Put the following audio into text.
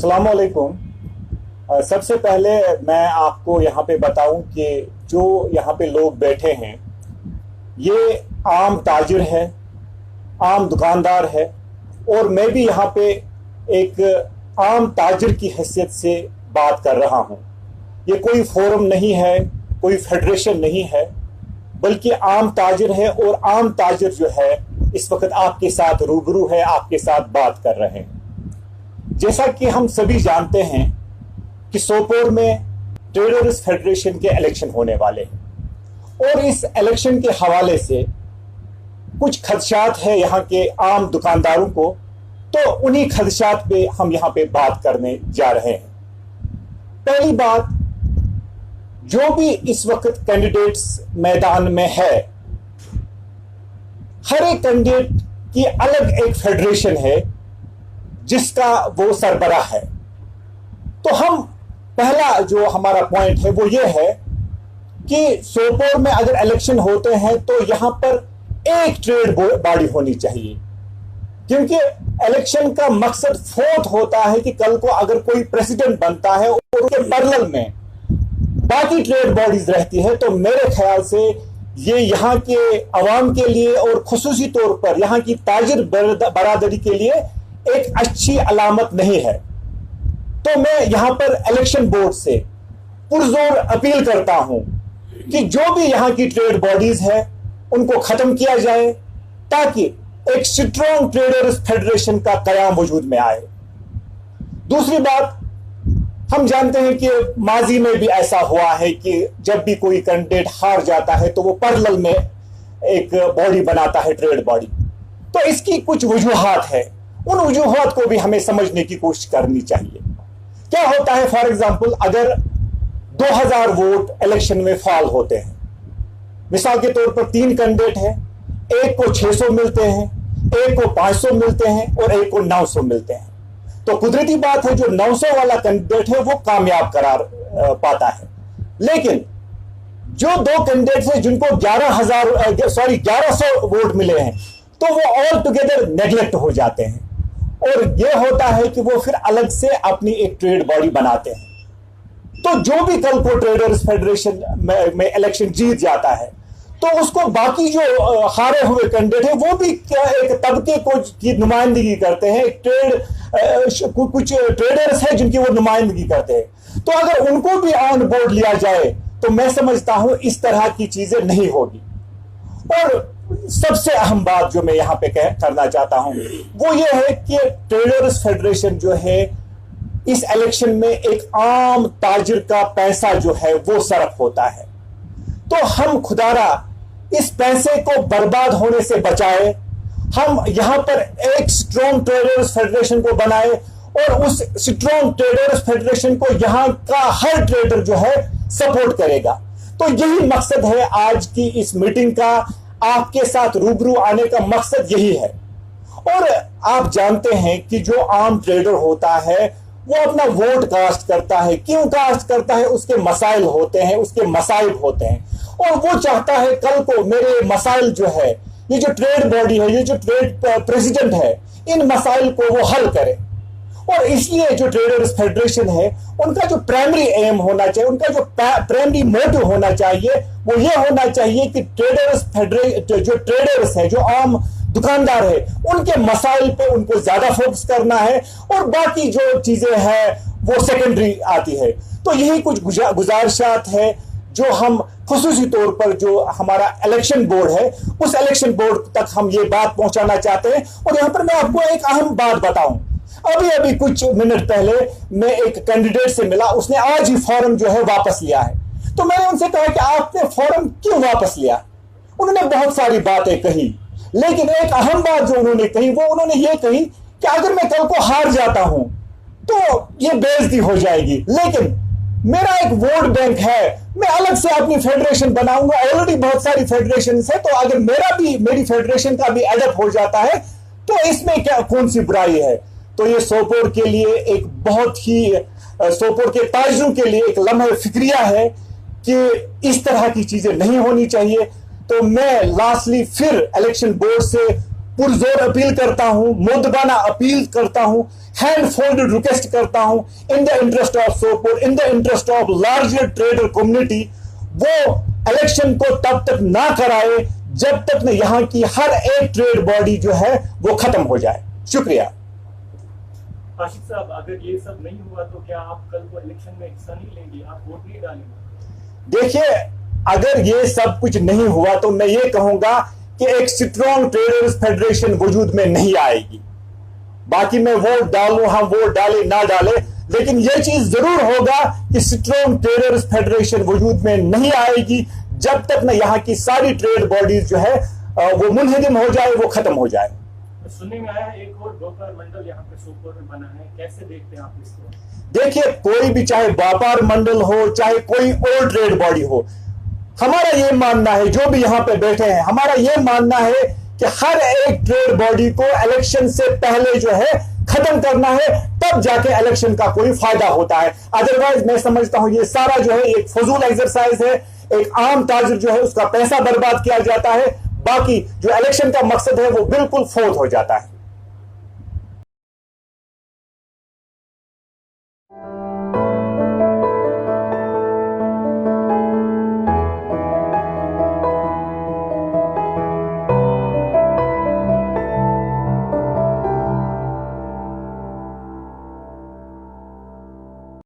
अस्सलाम वालेकुम। सबसे पहले मैं आपको यहाँ पे बताऊं कि जो यहाँ पे लोग बैठे हैं ये आम ताजिर है, आम दुकानदार है और मैं भी यहाँ पे एक आम ताजिर की हैसियत से बात कर रहा हूँ। ये कोई फोरम नहीं है, कोई फेडरेशन नहीं है, बल्कि आम ताजिर है और आम ताजिर जो है इस वक्त आपके साथ रूबरू है, आपके साथ बात कर रहे हैं। जैसा कि हम सभी जानते हैं कि सोपोर में ट्रेडर्स फेडरेशन के इलेक्शन होने वाले हैं और इस इलेक्शन के हवाले से कुछ खदशात है यहाँ के आम दुकानदारों को, तो उन्हीं खदशात पे हम यहाँ पे बात करने जा रहे हैं। पहली बात, जो भी इस वक्त कैंडिडेट्स मैदान में है, हर एक कैंडिडेट की अलग एक फेडरेशन है जिसका वो सरबराह है। तो हम पहला जो हमारा पॉइंट है वो ये है कि सोपोर में अगर इलेक्शन होते हैं तो यहां पर एक ट्रेड बॉडी होनी चाहिए, क्योंकि इलेक्शन का मकसद फोर्थ होता है कि कल को अगर कोई प्रेसिडेंट बनता है और उसके पैरेलल में बाकी ट्रेड बॉडीज रहती है, तो मेरे ख्याल से ये यहाँ के अवाम के लिए और खुसूसी तौर पर यहाँ की ताजिर बरादरी के लिए एक अच्छी अलामत नहीं है। तो मैं यहां पर इलेक्शन बोर्ड से पुरजोर अपील करता हूं कि जो भी यहां की ट्रेड बॉडीज है उनको खत्म किया जाए, ताकि एक स्ट्रॉन्ग ट्रेडर्स फेडरेशन का कयाम वजूद में आए। दूसरी बात, हम जानते हैं कि माजी में भी ऐसा हुआ है कि जब भी कोई कैंडिडेट हार जाता है तो वो पैरेलल में एक बॉडी बनाता है, ट्रेड बॉडी। तो इसकी कुछ वजूहात है, उन वजूहात को भी हमें समझने की कोशिश करनी चाहिए। क्या होता है, फॉर एग्जाम्पल, अगर 2000 वोट इलेक्शन में फॉल होते हैं, मिसाल के तौर पर 3 कैंडिडेट हैं, एक को 600 मिलते हैं, एक को 500 मिलते हैं और एक को 900 मिलते हैं, तो कुदरती बात है जो 900 वाला कैंडिडेट है वो कामयाब करार पाता है। लेकिन जो 2 कैंडिडेट्स हैं जिनको 1100 वोट मिले हैं, तो वो ऑल टुगेदर नेग्लेक्ट हो जाते हैं और यह होता है कि वो फिर अलग से अपनी एक ट्रेड बॉडी बनाते हैं। तो जो भी कल को ट्रेडर्स फेडरेशन में इलेक्शन जीत जाता है, तो उसको बाकी जो हारे हुए कैंडिडेट हैं वो भी एक तबके को की नुमाइंदगी करते हैं, कुछ ट्रेडर्स हैं जिनकी वो नुमाइंदगी करते हैं। तो अगर उनको भी ऑन बोर्ड लिया जाए तो मैं समझता हूं इस तरह की चीजें नहीं होगी। और सबसे अहम बात जो मैं यहां पे करना चाहता हूं वो ये है कि ट्रेडर्स फेडरेशन जो है इस इलेक्शन में एक आम ताजिर का पैसा जो है वो सरफ होता है। तो हम खुदारा इस पैसे को बर्बाद होने से बचाए, हम यहां पर एक स्ट्रॉन्ग ट्रेडर्स फेडरेशन को बनाए और उस स्ट्रॉन्ग ट्रेडर्स फेडरेशन को यहां का हर ट्रेडर जो है सपोर्ट करेगा। तो यही मकसद है आज की इस मीटिंग का, आपके साथ रूबरू आने का मकसद यही है। और आप जानते हैं कि जो आम ट्रेडर होता है वो अपना वोट कास्ट करता है। क्यों कास्ट करता है? उसके मसाइल होते हैं, उसके मसाइब होते हैं और वो चाहता है कल को मेरे मसाइल जो है, ये जो ट्रेड बॉडी है, ये जो ट्रेड प्रेसिडेंट है, इन मसाइल को वो हल करे। और इसलिए जो ट्रेडर्स फेडरेशन है उनका जो प्राइमरी एम होना चाहिए, उनका जो प्राइमरी मोटिव होना चाहिए वो ये होना चाहिए कि जो ट्रेडर्स है, जो आम दुकानदार है, उनके मसाइल पे उनको ज्यादा फोकस करना है और बाकी जो चीजें हैं वो सेकेंडरी आती है। तो यही कुछ गुजारिशात है जो हम खुसूसी तौर पर जो हमारा इलेक्शन बोर्ड है उस इलेक्शन बोर्ड तक हम ये बात पहुंचाना चाहते हैं। और यहां पर मैं आपको एक अहम बात बताऊं, अभी कुछ मिनट पहले मैं एक कैंडिडेट से मिला, उसने आज ही फॉर्म जो है वापस लिया है। तो मैंने उनसे कहा कि आपने फॉर्म क्यों वापस लिया? उन्होंने बहुत सारी बातें कही, लेकिन एक अहम बात जो उन्होंने कही वो उन्होंने ये कही कि अगर मैं कल को हार जाता हूं तो ये बेइज्जती हो जाएगी, लेकिन मेरा एक वोट बैंक है, मैं अलग से अपनी फेडरेशन बनाऊंगा, ऑलरेडी बहुत सारी फेडरेशन है, तो अगर मेरी फेडरेशन का भी एडअप हो जाता है तो इसमें क्या कौन सी बुराई है? तो ये सोपोर के लिए एक बहुत ही सोपोर के ताजिरों के लिए एक लम्हा फिक्रिया है कि इस तरह की चीजें नहीं होनी चाहिए। तो मैं लास्टली फिर इलेक्शन बोर्ड से पुरजोर अपील करता हूं, मुद्दबाना अपील करता हूं हैंड फोल्डेड रिक्वेस्ट करता हूं in the interest of Sopore, in the interest of larger trader community, वो इलेक्शन को तब तक ना कराए जब तक न यहां की हर एक ट्रेड बॉडी जो है वो खत्म हो जाए। शुक्रिया। आशिक साहब, अगर ये सब नहीं हुआ तो क्या आप कल को इलेक्शन में हिस्सा नहीं लेंगे, आप वोट नहीं डालेंगे? देखिए, अगर ये सब कुछ नहीं हुआ तो मैं ये कहूंगा कि एक स्ट्रॉन्ग ट्रेडर्स फेडरेशन वजूद में नहीं आएगी। बाकी मैं वोट डालूं, हम वोट डाले ना डाले, लेकिन यह चीज जरूर होगा कि स्ट्रॉन्ग ट्रेडर्स फेडरेशन वजूद में नहीं आएगी जब तक न यहाँ की सारी ट्रेड बॉडीज जो है वो मुनहदम हो जाए, वो खत्म हो जाए। सुनने में आया एक और व्यापार मंडल यहाँ पे सोपोर में बना है, कैसे देखते हैं आप इसको? देखिए, कोई भी चाहे व्यापार मंडल हो, चाहे कोई और ट्रेड बॉडी हो, हमारा ये मानना है, जो भी यहाँ पे बैठे हैं, हमारा ये मानना है कि हर एक ट्रेड बॉडी को इलेक्शन से पहले जो है खत्म करना है, तब जाके इलेक्शन का कोई फायदा होता है। अदरवाइज मैं समझता हूं ये सारा जो है एक फजूल एक्सरसाइज है, एक आम ताजिर जो है उसका पैसा बर्बाद किया जाता है, बाकी जो इलेक्शन का मकसद है वो बिल्कुल फोत हो जाता है।